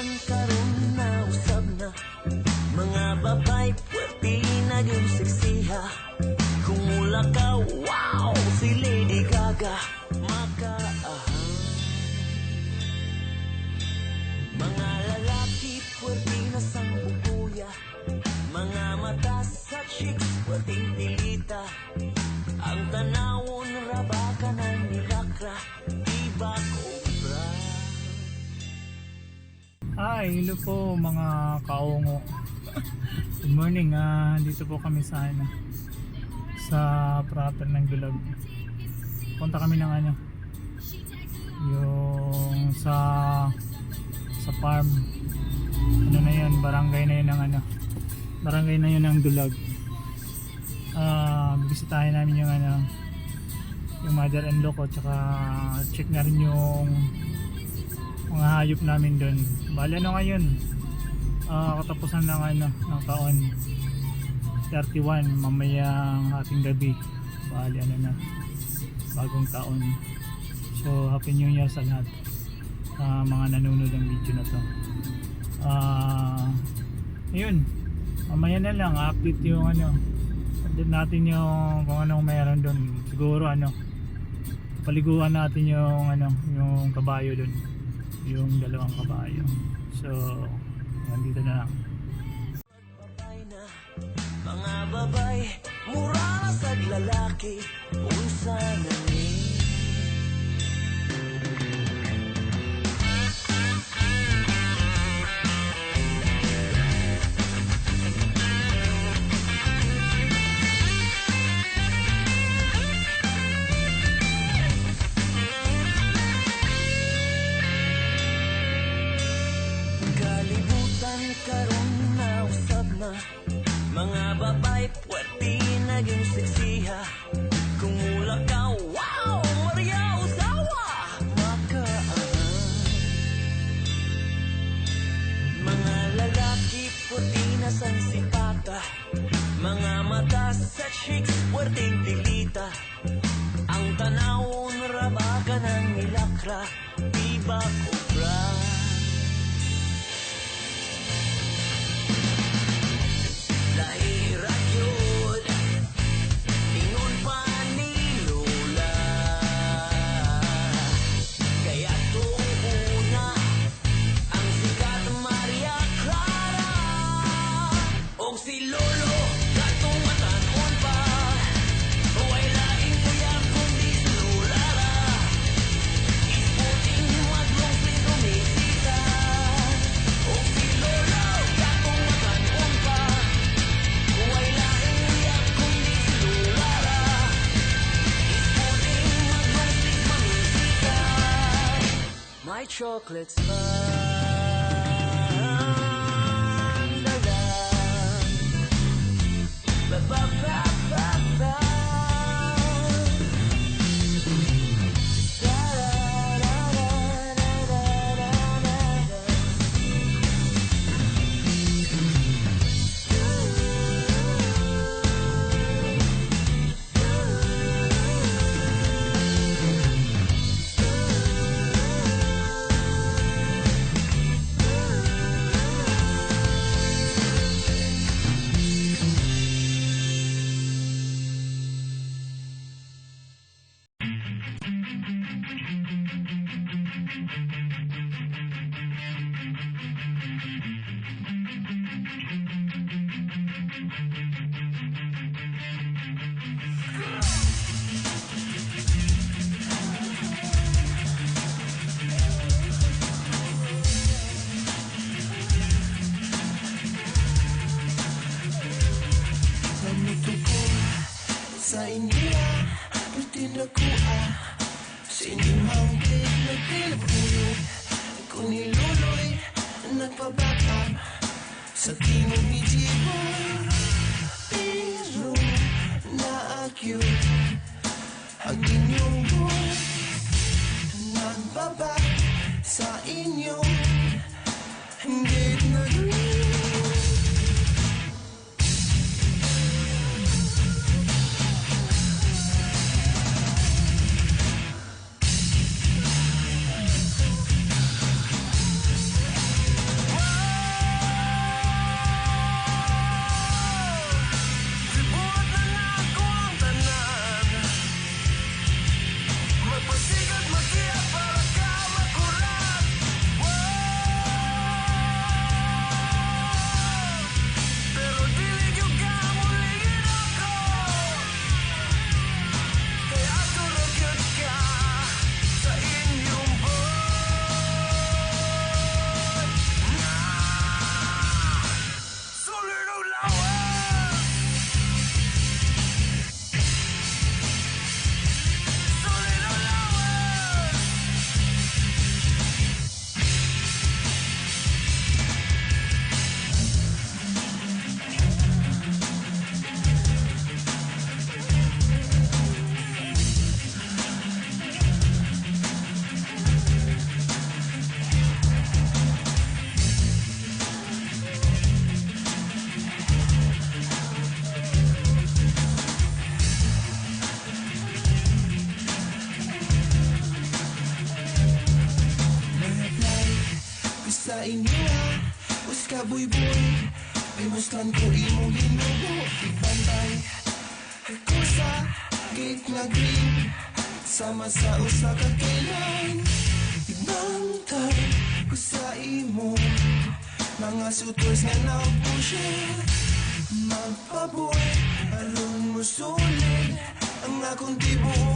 Kalibutan karon na usab na mga babay pwerte na yung seksiha. Kung mula ka, wow, si Lady Gaga makaahang. Mga lalaki pwerte na sang bubuya, mga mata sa chicks pwedeng dilita. Ang tanawon rabaka ng nilakra, iba cobra. Hi, hello po mga kaungo. Good morning, dito po kami sa proper ng Dulag. Punta kami ng yung sa farm. Ano na yun, barangay na yun ng barangay na yun ng Dulag. Bisitahin namin yung mother-in-law ko, tsaka check na rin yung mga hayop namin doon. Bali ngayon, katapusan ng taon 31, mamayang ating gabi. Bali na, bagong taon. So happy new year sa lahat, mga nanonood ng video na to. Ayun, mamaya na lang update yung update natin yung kung anong mayroon doon. Siguro paliguan natin yung kabayo doon, yung dalawang kabayo. So nandito na lang. Mga babay mura sa lalaki unsa na ni. Kalibutan karon na usab na mga babay pwerte na yung seksiha. Kung mula ka, wow, Maria Ozawa makaahang. Mga lalaki pwerte na sang sipata, mga mata sa chicks pwerdeng dilita. Ang tanawon rabaka ng nilakra, iba cobra. Lahirap yun, ingon pa ni Lola. Kaya tuuna ang sikat Maria Clara. Og si Lolo katong matanon pa, way laing kuya kundi si Lola ra. Isputing madlong si Domisita. Og si Lolo katong matanon pa, way laing kuya kundi si Lola ra. Isputing madlong si Domisita. My chocolate's sa India, nagtinakuha sa inyong hangkit, nagpilapulog. Kung niluloy, nagpabakap sa timong hijibon. Pero naakyot ang inyong buwan, nagbabak sa inyong gate na green. buy-boy Pimuslan ko imong hinubo Ibantay ko sa gate nga green Sama sa usa ka kailan Ibantay ko sa imo Mga suitors nga na-pusher Magpaboy aron mo sulit Ang akong tibuok